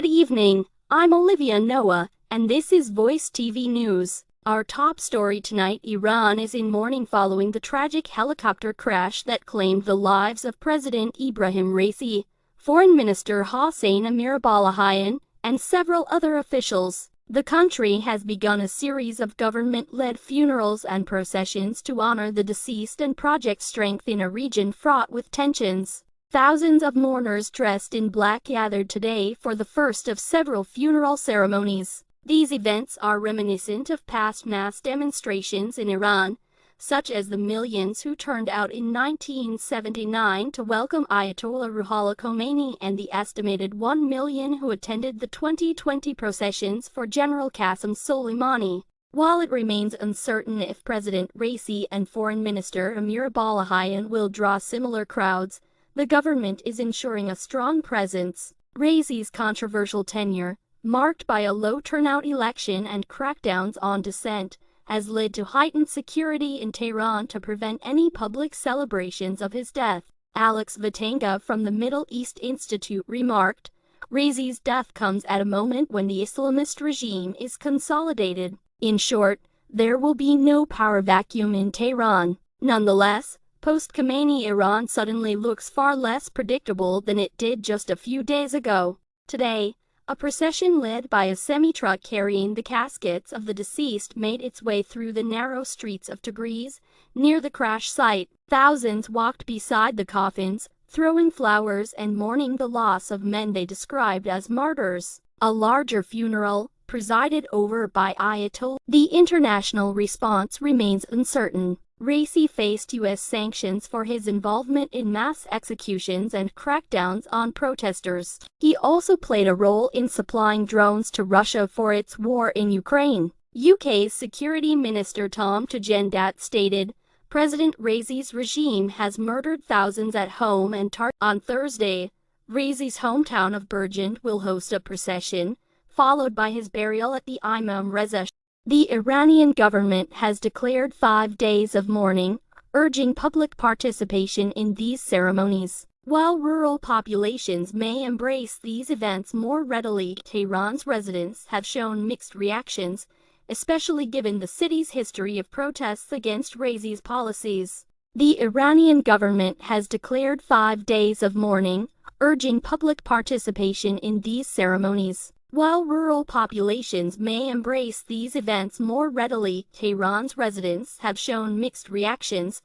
Good evening, I'm Olivia Noah, and this is Voice TV News. Our top story tonight: Iran is in mourning following the tragic helicopter crash that claimed the lives of President Ebrahim Raisi, Foreign Minister Hossein Amirabdollahian, and several other officials. The country has begun a series of government-led funerals and processions to honor the deceased and project strength in a region fraught with tensions. Thousands of mourners dressed in black gathered today for the first of several funeral ceremonies. These events are reminiscent of past mass demonstrations in Iran, such as the millions who turned out in 1979 to welcome Ayatollah Ruhollah Khamenei and the estimated 1 million who attended the 2020 processions for General Qasem Soleimani. While it remains uncertain if President Raisi and Foreign Minister Amirabdollahian will draw similar crowds, the government is ensuring a strong presence. Raisi's controversial tenure, marked by a low turnout election and crackdowns on dissent, has led to heightened security in Tehran to prevent any public celebrations of his death. Alex Vatanga from the Middle East Institute remarked, "Raisi's death comes at a moment when the Islamist regime is consolidated. In short, there will be no power vacuum in Tehran." Nonetheless, post-Khamenei Iran suddenly looks far less predictable than it did just a few days ago. Today, a procession led by a semi-truck carrying the caskets of the deceased made its way through the narrow streets of Tabriz, near the crash site. Thousands walked beside the coffins, throwing flowers and mourning the loss of men they described as martyrs. A larger funeral, presided over by Ayatollah. The international response remains uncertain. Raisi faced U.S. sanctions for his involvement in mass executions and crackdowns on protesters. He also played a role in supplying drones to Russia for its war in Ukraine. UK's Security Minister Tom Birjand stated, "President Raisi's regime has murdered thousands at home and on Thursday. Raisi's hometown of Birjand will host a procession, followed by his burial at the Imam Reza." The Iranian government has declared 5 days of mourning, urging public participation in these ceremonies. While rural populations may embrace these events more readily, Tehran's residents have shown mixed reactions, especially given the city's history of protests against Raisi's policies. The Iranian government has declared 5 days of mourning, urging public participation in these ceremonies. While rural populations may embrace these events more readily, Tehran's residents have shown mixed reactions.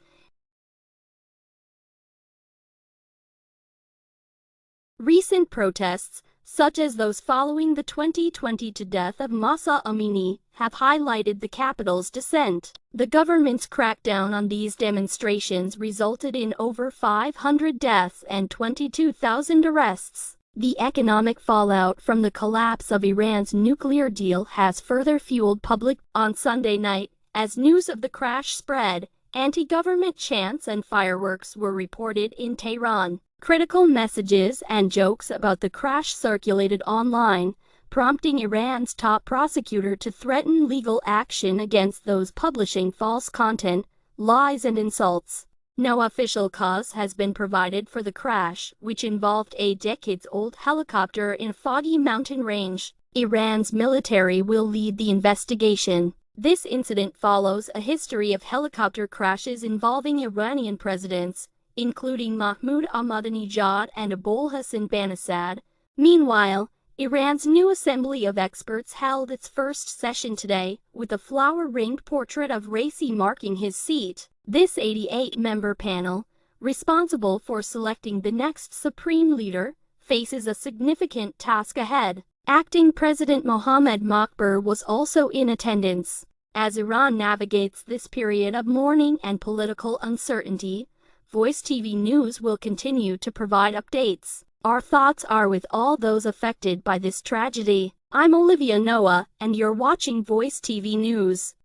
Recent protests, such as those following the 2020 death of Mahsa Amini, have highlighted the capital's dissent. The government's crackdown on these demonstrations resulted in over 500 deaths and 22,000 arrests. The economic fallout from the collapse of Iran's nuclear deal has further fueled public. On Sunday night, as news of the crash spread, anti-government chants and fireworks were reported in Tehran. Critical messages and jokes about the crash circulated online, prompting Iran's top prosecutor to threaten legal action against those publishing false content, lies and insults. No official cause has been provided for the crash, which involved a decades-old helicopter in a foggy mountain range. Iran's military will lead the investigation. This incident follows a history of helicopter crashes involving Iranian presidents, including Mahmoud Ahmadinejad and Abul Hassan Banisadr. Meanwhile, Iran's new Assembly of Experts held its first session today, with a flower-ringed portrait of Raisi marking his seat. This 88-member panel, responsible for selecting the next supreme leader, faces a significant task ahead. Acting President Mohammad Mokber was also in attendance. As Iran navigates this period of mourning and political uncertainty, Voice TV News will continue to provide updates. Our thoughts are with all those affected by this tragedy. I'm Olivia Noah, and you're watching Voice TV News.